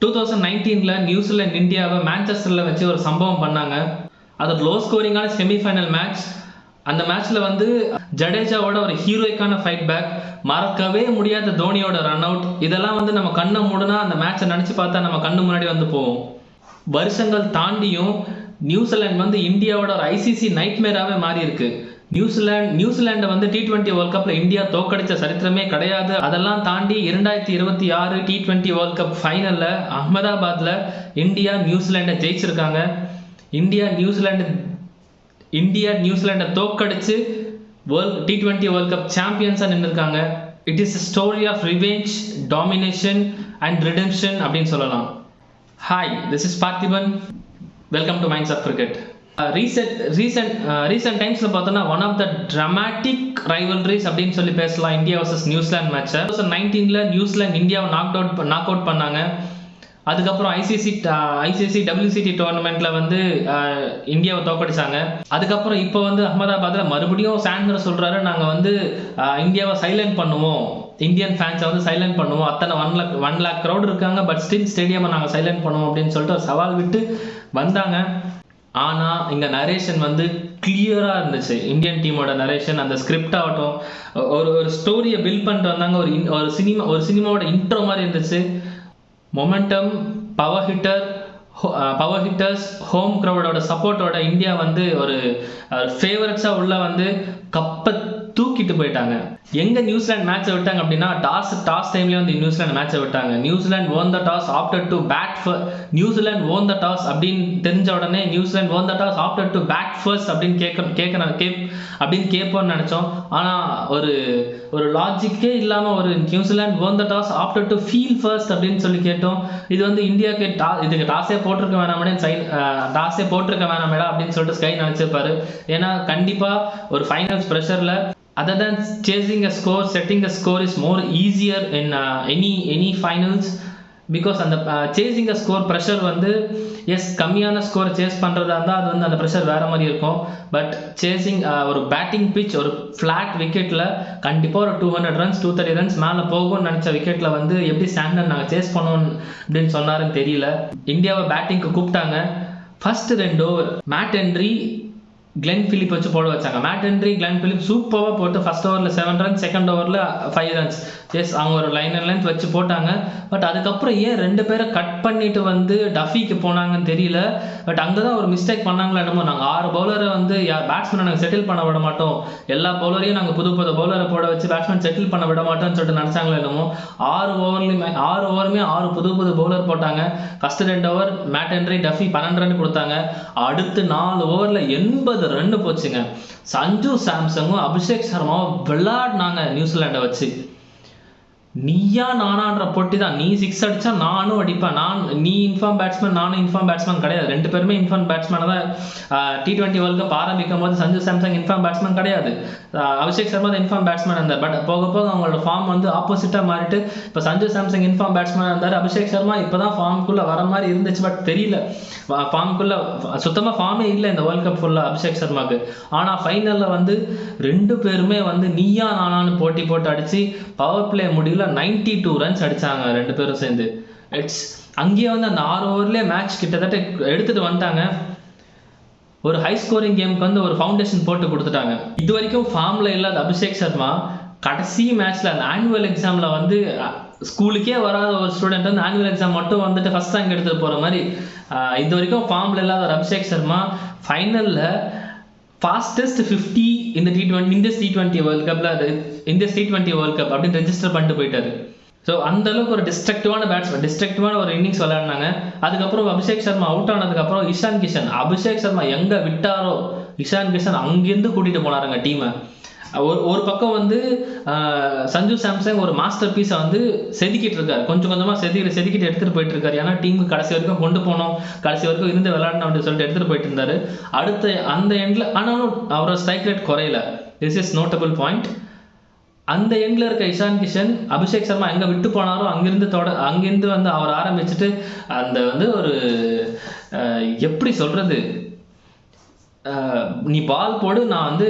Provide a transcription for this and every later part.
2019ல New Zealand இந்தியாவை மான்செஸ்டர்ல வச்சு ஒரு சம்பவம் பண்ணாங்க. அது லோ ஸ்கோரிங்கான செமிஃபைனல் மேட்ச். அந்த மேட்ச்ல வந்து ஜடேஜாவோட ஒரு ஹீரோய்க்கான ஃபைட் பேக், மறக்கவே முடியாத தோனியோட ரன் அவுட், இதெல்லாம் வந்து நம்ம கண்ணை மூடனா அந்த மேட்சை நினச்சி பார்த்தா நம்ம கண்ணு முன்னாடி வந்து போவோம். வருஷங்கள் தாண்டியும் நியூசிலாந்து வந்து இந்தியாவோட ஒரு ஐசிசி நைட்மேராகவே மாறி இருக்கு. நியூசிலாண்டை வந்து T20 வேர்ல்ட் கப்ல இந்தியா தோக்கடிச்ச சரித்திரமே கிடையாது. அதெல்லாம் தாண்டி 2026 T20 வேர்ல்ட் கப் ஃபைனல்ல அகமதாபாத்ல இந்தியா நியூசிலாண்டை ஜெயிச்சிருக்காங்க. இந்தியா நியூசிலாண்டை தோக்கடிச்சு T20 வேர்ல்ட் கப் சாம்பியன்ஸா நின்றுருக்காங்க. It is a story of revenge, domination and redemption அப்படின்னு சொல்லலாம். Hi, this is Parthiban. Welcome to minds of cricket. Recent டைம்ஸ்ல பார்த்தோம்னா one of the dramatic rivalries அப்படின்னு சொல்லி பேசலாம் இந்தியா வர்சஸ் நியூசிலாந்து மேட்சை. 2019ல நியூசிலாந்து இந்தியாவை நாக் அவுட் பண்ணாங்க. அதுக்கப்புறம் ஐசிசி WCT டோர்னமெண்ட்ல வந்து இந்தியாவை தோக்கடிச்சாங்க. அதுக்கப்புறம் இப்போ வந்து அகமதாபாத்ல மறுபடியும் சாண்டர் சொல்றாரு, நாங்கள் வந்து இந்தியாவை சைலண்ட் பண்ணுவோம், இந்தியன் ஃபேன்ஸை வந்து சைலண்ட் பண்ணுவோம், அத்தனை 1 lakh க்ரௌட் இருக்காங்க, பட் ஸ்டில் ஸ்டேடியமை நாங்கள் சைலண்ட் பண்ணுவோம் அப்படின்னு சொல்லிட்டு ஒரு சவால் விட்டு வந்தாங்க. ஆனால் இங்கே நரேஷன் வந்து கிளியராக இருந்துச்சு. இந்தியன் டீமோட நரேஷன், அந்த ஸ்கிரிப்ட் ஆகட்டும், ஒரு ஸ்டோரியை பில்ட் பண்ணிட்டு வந்தாங்க. ஒரு சினிமாவோட இன்ட்ரோ மாதிரி இருந்துச்சு. மொமெண்டம், பவர் ஹிட்டர்ஸ், ஹோம் க்ரௌடோட சப்போர்ட்டோட இந்தியா வந்து ஒரு ஃபேவரட்ஸாக உள்ள வந்து கப்பை தூக்கிட்டு போயிட்டாங்க. எங்க நியூசிலாந்து மேட்சை விட்டாங்க அப்படின்னா டாஸ் டைம்லேயே வந்து நியூசிலாந்து மேட்சை விட்டாங்க. New Zealand won the toss, opted to bat first. New Zealand won the toss அப்படின்னு தெரிஞ்ச உடனே New Zealand won the toss, opted to bat first அப்படின்னு கேட்போம்னு நினைச்சோம். ஆனால் ஒரு லாஜிக்கே இல்லாமல் ஒரு New Zealand won the toss, opted to feel first அப்படின்னு சொல்லி கேட்டோம். இது வந்து இந்தியாவுக்கு இதுக்கு டாஸே போட்டிருக்க வேணாமேடா அப்படின்னு சொல்லிட்டு ஸ்கை நினைச்சிருப்பாரு. ஏன்னா கண்டிப்பாக ஒரு ஃபைனல்ஸ் ப்ரெஷரில் other than chasing a score, setting a score is more easier in any finals, because அந்த chasing a score pressure வந்து கம்மியான ஸ்கோர் சேஸ் பண்ணுறதா இருந்தால் அது வந்து அந்த ப்ரெஷர் வேறு மாதிரி இருக்கும். பட் சேசிங் ஒரு பேட்டிங் பிச், ஒரு ஃப்ளாட் விக்கெட்டில் கண்டிப்பாக ஒரு 200 runs 230 runs மேலே போகும்னு நினச்ச விக்கெட்டில் வந்து எப்படி சாண்டர் நாங்கள் சேஸ் பண்ணுவோம் அப்படின்னு சொன்னாருன்னு தெரியல. இந்தியாவை பேட்டிங்க்கு கூப்பிட்டாங்க. First 2 over Matt Henry, Glenn Phillip வச்சு போட வச்சாங்க. மேட் ஹென்ரி, கிளென் பிலிப் சூப்பராக போட்டு ஃபர்ஸ்ட் ஓவரில் 7 runs, செகண்ட் ஓவரில் 5 runs. அவங்க ஒரு லைன் லென்த் வச்சு போட்டாங்க. பட் அதுக்கப்புறம் ஏன் 2 பேரை கட் பண்ணிட்டு வந்து டஃபிக்கு போனாங்கன்னு தெரியல. பட் அங்கே தான் ஒரு மிஸ்டேக் பண்ணாங்களா என்னமோ. நாங்கள் 6 பவுலரை வந்து பேட்ஸ்மேனை நாங்கள் செட்டில் பண்ண விட மாட்டோம், எல்லா பவுலரையும் நாங்கள் புது பவுலரை போட வச்சு பேட்ஸ்மேன் செட்டில் பண்ண விட மாட்டோம்னு சொல்லிட்டு நினச்சாங்களா என்னமோ. 6 ஓவருமே 6 புது பவுலர் போட்டாங்க. First 2 over Matt Henry, Duffy 12 run கொடுத்தாங்க. அடுத்து 4 ஓவரில் 80 ரன் போச்சுங்க. சஞ்சு சாம்சனும் அபிஷேக் சர்மாவும் விளையாடினாங்க நியூசிலாண்டை வச்சு. நீயா நானான்ற போட்டி தான். நீ 6 அடிச்சா நானும் அடிப்பேன், நீ இன்ஃபார்ம் பேட்ஸ்மேன், நானும் இன்ஃபார்ம் பேட்ஸ்மேன் கிடையாது. 2 பேருமே இன்ஃபார்ம் பேட்ஸ்மேன் தான். T20 வேர்ல்ட் கப் ஆரம்பிக்கும் போது சஞ்சு சாம்சங் இன்ஃபார்ம் பேட்ஸ்மேன் கிடையாது, அபிஷேக் சர்மா தான் இன்ஃபார்ம் பேட்ஸ்மேன் இருந்தார். பட் போக போக அவங்களோட ஃபார்ம் வந்து ஆப்போசிட்டாக மாறிட்டு இப்போ சஞ்சு சாம்சங் இன்ஃபார்ம் பேட்ஸ்மேன் இருந்தார். அபிஷேக் சர்மா இப்போ தான் ஃபார்முக்குள்ளே வர மாதிரி இருந்துச்சு. பட் தெரியல, ஃபார்முக்குள்ளே சுத்தமாக ஃபார்மே இல்லை இந்த வேர்ல்ட் கப் ஃபுல்லாக அபிஷேக் சர்மாவுக்கு. ஆனால் ஃபைனலில் வந்து 2 பேருமே வந்து நீயா நானான்னு போட்டி போட்டு அடித்து பவர் பிளே முடியல 92 runs அடிச்சாங்க 2 பேரும் சேர்ந்து. அங்கேயே வந்து அந்த 6 ஓவர்லேயே மேட்ச் கிட்டத்தட்ட எடுத்துட்டு வந்துட்டாங்க. ஒரு ஹை ஸ்கோரிங் கேமுக்கு வந்து ஒரு ஃபவுண்டேஷன் போட்டு கொடுத்துட்டாங்க. இது வரைக்கும் ஃபார்ம்ல இல்லாத அபிஷேக் சர்மா கடைசி மேட்ச்ல அந்த ஆனுவல் எக்ஸாம்ல வந்து ஸ்கூலுக்கே வராத ஒரு ஸ்டூடெண்ட் வந்து ஆனுவல் எக்ஸாம் மட்டும் வந்துட்டு ஃபர்ஸ்ட் ரேங்க் எடுத்துட்டு போற மாதிரி இது வரைக்கும் ஃபார்ம்ல இல்லாத ஒரு அபிஷேக் சர்மா ஃபைனல்ல ஃபாஸ்டஸ்ட் 50 இந்த T20 வேர்ல்ட் கப்ல T20 வேர்ல்ட் கப் அப்படின்னு ரெஜிஸ்டர் பண்ணிட்டு போயிட்டாரு. ஸோ அந்த அளவுக்கு ஒரு டிஸ்ட்ரக்டிவான ஒரு இன்னிங்ஸ் விளையாடினாங்க. அதுக்கப்புறம் அபிஷேக் சர்மா அவுட் ஆனதுக்கப்புறம் இஷான் கிஷன், அபிஷேக் சர்மா எங்கே விட்டாரோ இஷான் கிஷன் அங்கேருந்து கூட்டிகிட்டு போனாருங்க டீமை. ஒரு பக்கம் வந்து சஞ்சு சாம்சங் ஒரு மாஸ்டர் பீஸை வந்து செதுக்கிட்டு இருக்காரு, கொஞ்சம் கொஞ்சமாக செதுக்கிட்டு எடுத்துகிட்டு போயிட்டு இருக்காரு. ஏன்னா டீமுக்கு கடைசி வரைக்கும் கொண்டு போனோம், கடைசி வரைக்கும் இருந்து விளையாடணும் அப்படின்னு சொல்லிட்டு எடுத்துகிட்டு போயிட்டு இருந்தாரு. அடுத்த அந்த எண்டில் ஆனாலும் அவரோட ஸ்ட்ரைக் ரேட் குறையல. This is notable point. அந்த எண்டில் இருக்க இஷான் கிஷன் அபிஷேக் சர்மா எங்கே விட்டு போனாரோ அங்கேருந்து வந்து அவர் ஆரம்பிச்சுட்டு அந்த வந்து ஒரு எப்படி சொல்கிறது, நீ பால் போடு, நான் வந்து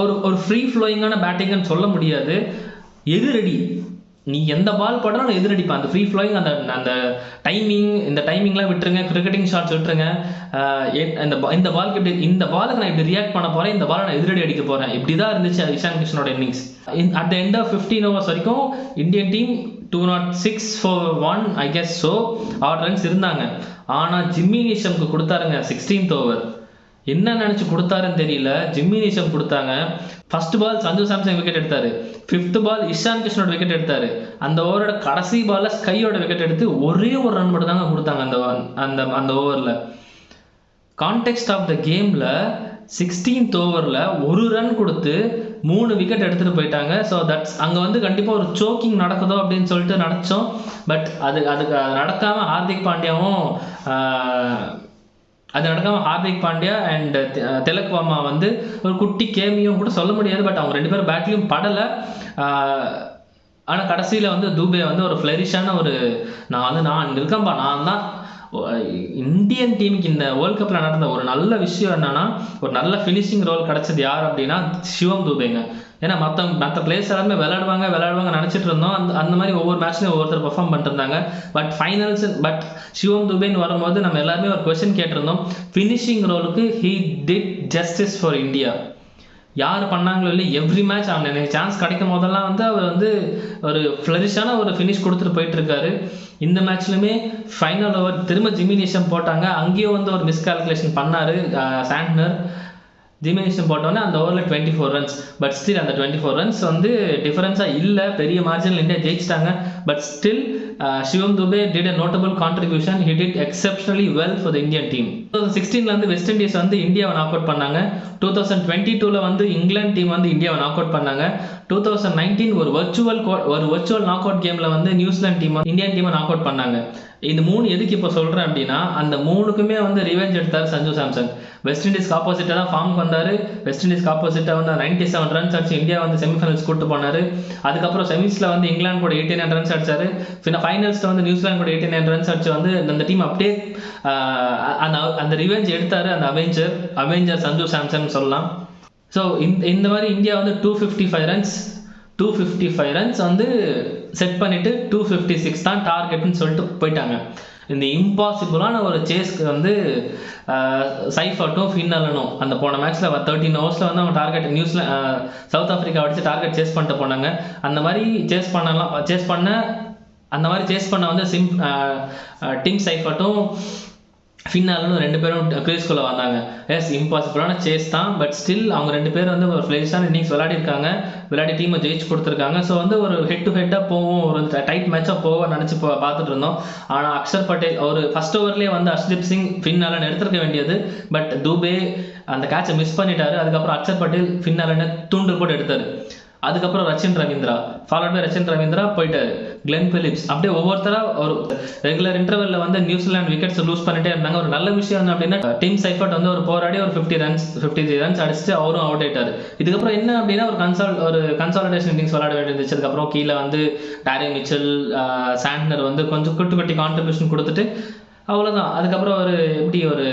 ஒரு ஃப்ரீ ஃப்ளோயிங்கான பேட்டிங்னு சொல்ல முடியாது, எது ரெடி நீ எந்த பால் போட்டாலும் நான் எதிரடிப்பேன். அந்த ஃப்ரீ ஃப்ளோயிங், அந்த அந்த டைமிங், இந்த டைமிங்லாம் விட்டுருங்க, கிரிக்கெட்டிங் ஷாட்ஸ் விட்டுருங்க. இந்த பாலுக்கு இப்படி, இந்த பாலுக்கு நான் இப்படி ரியாக்ட் பண்ண போகிறேன், இந்த பாலை நான் எதிரடி அடிக்க போகிறேன். இப்படி தான் இருந்துச்சு இஷான் கிஷனோட innings. At the end of 15 overs வரைக்கும் Indian team 206 for 1 I guess so odd runs இருந்தாங்க. ஆனால் ஜிம்மி நீஷம்க்கு கொடுத்தாருங்க 16th over. என்ன நினச்சி கொடுத்தாருன்னு தெரியல, ஜிம்மி நீஷம் கொடுத்தாங்க. First ball Sanju Samson wicket எடுத்தாரு, 5th பால் இஷான் கிஷனோட விக்கெட் எடுத்தாரு. அந்த ஓவரோட கடைசி பால்ல ஸ்கையோட விக்கெட் எடுத்து ஒரே ஒரு ரன் மட்டும் தாங்க கொடுத்தாங்க அந்த அந்த ஓவரில். கான்டெக்ஸ்ட் ஆஃப் த கேமில் 16th ஓவரில் ஒரு ரன் கொடுத்து 3 விக்கெட் எடுத்துகிட்டு போயிட்டாங்க. ஸோ தட்ஸ் அங்கே வந்து கண்டிப்பாக ஒரு சோக்கிங் நடக்குதோ அப்படின்னு சொல்லிட்டு நினச்சோம். பட் அதுக்கு நடக்காமல் ஹார்திக் பாண்டியா அண்ட் திலக் வர்மா வந்து ஒரு குட்டி கேமியும் கூட சொல்ல முடியாது. பட் அவங்க 2 பேரும் பேட்லையும் படலை. ஆனால் கடைசியில் வந்து தூபே வந்து ஒரு ஃப்ளரிஷான ஒரு, நான் இங்கே இருக்கேன்பா, நான் தான் இந்தியன் டீமுக்கு இந்த வேர்ல்ட் கப்பில் நடந்த ஒரு நல்ல விஷயம் என்னன்னா, ஒரு நல்ல ஃபினிஷிங் ரோல் கிடைச்சது யார் அப்படின்னா சிவம் தூபேங்க. ஏன்னா மற்ற பிளேயர்ஸ் எல்லாருமே விளையாடுவாங்க நினச்சிட்டு இருந்தோம். அந்த மாதிரி ஒவ்வொரு மேட்ச்லையும் ஒவ்வொருத்தர் பெர்ஃபார்ம் பண்ணிட்டு இருந்தாங்க. பட் சிவம் தூபேன்னு வரும்போது நம்ம எல்லாருமே ஒரு கொஸ்டின் கேட்டிருந்தோம், ஃபினிஷிங் ரோலுக்கு he did justice for India. யார் பண்ணாங்களோ இல்லை, எவ்ரி மேட்ச் எனக்கு சான்ஸ் கிடைக்கும் போதெல்லாம் வந்து அவர் வந்து ஒரு ஃப்ளரிஷான ஒரு ஃபினிஷ் கொடுத்துட்டு போயிட்டு இருக்காரு. இந்த மேட்ச்லையுமே ஃபைனல் ஓவர் திரும்ப ஜிம்மி நீஷம் போட்டாங்க. அங்கேயும் வந்து ஒரு மிஸ்கால்குலேஷன் பண்ணார் சாண்ட்னர். ஜிம்மி நீஷம் போட்டோன்னே அந்த ஓவரில் 24 runs. பட் ஸ்டில் அந்த 24 runs வந்து டிஃபரன்ஸாக இல்லை, பெரிய மார்ஜினில் இந்தியா ஜெயிச்சிட்டாங்க. But still Shivam Dube did a notable contribution. He did exceptionally well for the Indian team. 2016 வந்து வெஸ்ட் இண்டீஸ் வந்து இந்தியாவை நாக் அவுட் பண்ணாங்க. 2022 வந்து இங்கிலாந்து டீம் வந்து இந்தியாவை நாக் அவுட் பண்ணாங்க. 2019 ஒரு வர்ச்சுவல் நாக் அவுட் கேமில் வந்து நியூசிலாந்து டீம் இந்தியன் டீமை நாக் அவுட் பண்ணாங்க. இந்த 3 எதுக்கு இப்போ சொல்கிறேன் அப்படின்னா, அந்த 3க்குமே வந்து ரிவெஞ்ச் எடுத்தார் சஞ்சு சாம்சன். வெஸ்ட் இண்டீஸ்க்கு ஆப்போசிட்டாக தான் ஃபார்முக்கு வந்தார். வெஸ்ட் இண்டீஸ்க்கு ஆப்போசிட்டாக வந்து 97 runs அடிச்சு இந்தியா வந்து செமிஃபைனல்ஸ் கூட்டு போனார். அதுக்கப்புறம் செமிஸில் வந்து இங்கிலாந்து கூட 89 runs அடிச்சார். ஃபைனல்ஸில் வந்து நியூசிலாந்து கூட 89 runs அடிச்சு வந்து அந்த டீம் அப்படியே அந்த ரிவெஞ்ச் எடுத்தார். அந்த அவெஞ்சர் சஞ்சு சாம்சன் சொல்லலாம். ஸோ இந்த மாதிரி இந்தியா வந்து 255 runs வந்து செட் பண்ணிட்டு 256 தான் டார்கெட்னு சொல்லிட்டு போயிட்டாங்க. இந்த இம்பாசிபிளான ஒரு சேஸ்க்கு வந்து சைஃபர்ட்டும் ஃபின்னலனும் அந்த போன மேட்ச்சில் 13 overs வந்து அவங்க டார்கெட் சவுத் ஆஃப்ரிக்கா அடிச்சு டார்கெட் சேஸ் பண்ணிட்டு போனாங்க. அந்த மாதிரி சேஸ் பண்ண வந்து டிம் சைஃபர்ட்டும் ஃபின்னாலும் 2 பேரும் கிரீஸ்குள்ளே வந்தாங்க. எஸ், இம்பாசிபிளான சேஸ் தான். பட் ஸ்டில் அவங்க 2 பேரும் வந்து ஒரு ஃப்ளரிஷான இன்னிங்ஸ் விளையாடி டீமை ஜெயிச்சு கொடுத்துருக்காங்க. ஸோ வந்து ஒரு ஹெட் டு ஹெட்டாக போவோம், ஒரு டைட் மேட்சாக போவோம் நினச்சி பார்த்துட்டு இருந்தோம். ஆனால் அக்ஷர் பட்டேல் ஒரு ஃபர்ஸ்ட் ஓவர்லேயே வந்து ஹர்ஷ்தீப் சிங் ஃபின்னாலன் எடுத்துருக்க வேண்டியது. பட் தூபே அந்த கேட்சை மிஸ் பண்ணிட்டாரு. அதுக்கப்புறம் அக்ஷர் பட்டேல் ஃபின்னாலனை தூண்டல் போட்டு எடுத்தார். அதுக்கப்புறம் ரச்சின் ரவீந்திரா போயிட்டாரு. கிளென் பிலிப்ஸ் அப்படியே ஒவ்வொருத்தராக ஒரு ரெகுலர் இன்டர்வெல்ல வந்து நியூசிலாந்து விக்கெட்ஸ் லூஸ் பண்ணிட்டே இருந்தாங்க. ஒரு நல்ல விஷயம் என்ன அப்படின்னா, டிம் சைஃபர்ட் வந்து ஒரு போராடி ஒரு 53 runs அடிச்சுட்டு அவரும் அவுட் ஆயிட்டாரு. இதுக்கப்புறம் என்ன அப்படின்னா, ஒரு கன்சாலிடேஷன் இன்னிங்ஸ் விளையாட வேண்டியிருந்துச்சு. அதுக்கப்புறம் கீழே வந்து டாரி மிச்சல், சாண்ட்னர் வந்து கொஞ்சம் குட்டி கான்ட்ரிபியூஷன் கொடுத்துட்டு அவ்வளோதான். அதுக்கப்புறம் ஒரு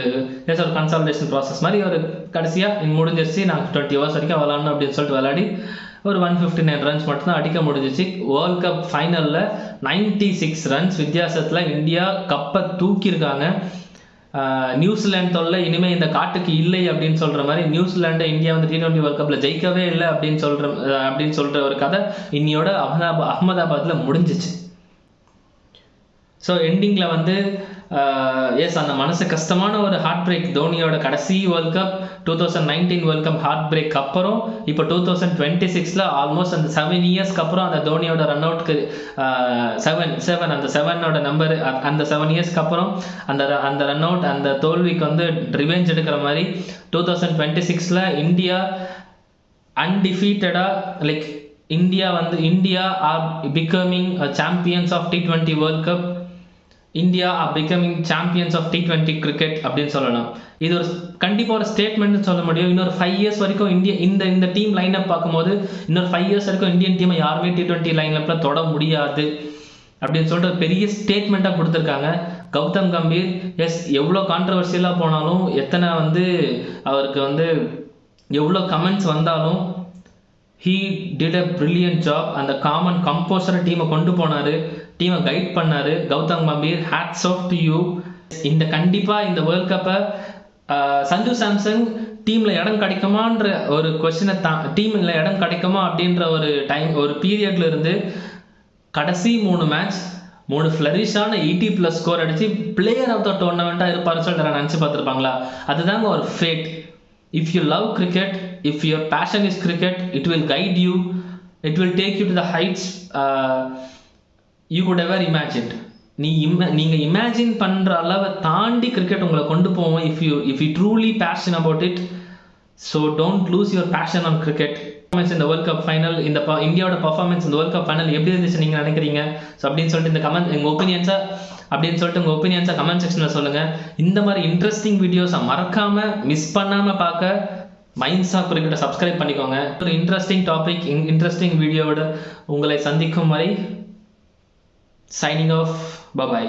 கன்சாலிடேஷன் ப்ராசஸ் மாதிரி ஒரு கடைசியாக முடிஞ்சிருச்சு. நாங்கள் 20 overs வரைக்கும் விளாடணும் அப்படின்னு சொல்லிட்டு விளையாடி ஒரு 159 runs மட்டும்தான் அடிக்க முடிஞ்சிச்சு. வேர்ல்ட் கப் ஃபைனலில் 96 runs வித்தியாசத்தில் இந்தியா கப்பை தூக்கியிருக்காங்க. நியூசிலாந்து தொல்லை இனிமேல் இந்த காட்டுக்கு இல்லை அப்படின்னு சொல்கிற மாதிரி, நியூசிலாண்டை இந்தியா வந்து T20 வேர்ல்ட் கப்பில் ஜெயிக்கவே இல்லை அப்படின்னு சொல்கிற ஒரு கதை இன்னியோட அகமதாபாத்தில் முடிஞ்சிச்சு. ஸோ எண்டிங்கில் வந்து அந்த மனசு கஷ்டமான ஒரு ஹார்ட் பிரேக். தோனியோட கடைசி world cup 2019 world cup heart break அப்புறம் இப்போ 2026 ஆல்மோஸ்ட் அந்த 7 yearsக்கு அப்புறம் அந்த தோனியோட ரன் அவுட்க்கு 7 நம்பர், அந்த 7 yearsக்கு அப்புறம் அந்த ரன் அவுட், அந்த தோல்விக்கு வந்து ரிவெஞ்ச் எடுக்கிற மாதிரி 2026 இந்தியா அன்டிஃபீட்டடா, like India are becoming champions of T20 world cup. India are becoming champions of T20 cricket அப்படின்னு சொல்லலாம். இது ஒரு கண்டிப்பாக ஒரு ஸ்டேட்மெண்ட் சொல்ல முடியும். இன்னொரு 5 years வரைக்கும் இந்த டீம் லைனப் பார்க்கும்போது இன்னொரு 5 years வரைக்கும் இந்தியன் டீமை யாருமே T20 லைனப்பில் தொட முடியாது அப்படின்னு சொல்லிட்டு ஒரு பெரிய ஸ்டேட்மெண்ட்டாக கொடுத்துருக்காங்க. கௌதம் கம்பீர் எவ்வளோ கான்ட்ரவர்சியலாக போனாலும், எத்தனை வந்து அவருக்கு வந்து எவ்வளோ கமெண்ட்ஸ் வந்தாலும், he did a brilliant job. அந்த காமன் கம்போசர் டீமை கொண்டு போனாரு, டீமை கைட் பண்ணாரு. Gautam Gambhir, hats off to you. இந்த கண்டிப்பாக இந்த வேர்ல்ட் கப்பை சஞ்சு சாம்சங் டீமில் இடம் கிடைக்குமான்ற ஒரு கொஸ்டினை டீமில் இடம் கிடைக்குமா அப்படின்ற ஒரு ஒரு பீரியட்ல இருந்து கடைசி 3 மேட்ச் 3 ஃப்ளரிஷான 80+ ஸ்கோர் அடிச்சு பிளேயர் ஆஃப் த டோர்னமெண்ட்டாக இருப்பாருன்னு சொல்லிட்டு நான் நினச்சி பார்த்துருப்பாங்களா? அதுதாங்க ஒரு fat. If you love cricket, if your passion is cricket, it will guide you, it will take you to the heights you could ever imagine. நீங்கள் இமேஜின் பண்ணுற அளவை தாண்டி கிரிக்கெட் உங்களை கொண்டு போவோம் if you truly passionate about it. So don't lose your passion on cricket. இந்த world cup final, இந்த இந்தியாவோட பர்ஃபார்மன்ஸ் இந்த வேர்ல்ட் கப் ஃபைனல் எப்படி இருந்துச்சு நீங்கள் நினைக்கிறீங்க? ஸோ அப்படின்னு சொல்லிட்டு இந்த உங்கள் ஒப்பீனியன்ஸை கமெண்ட் செக்ஷனில் சொல்லுங்கள். இந்த மாதிரி இன்ட்ரெஸ்டிங் வீடியோஸை மறக்காமல் மிஸ் பண்ணாமல் பார்க்க மைண்ட்ஸ் ஆஃப் கிரிக்கெட்டை சப்ஸ்கிரைப் பண்ணிக்கோங்க. ஒரு இன்ட்ரெஸ்டிங் டாபிக், இன்ட்ரெஸ்டிங் வீடியோவோட உங்களை சந்திக்கும் வரை சைனிங் ஆஃப். பை.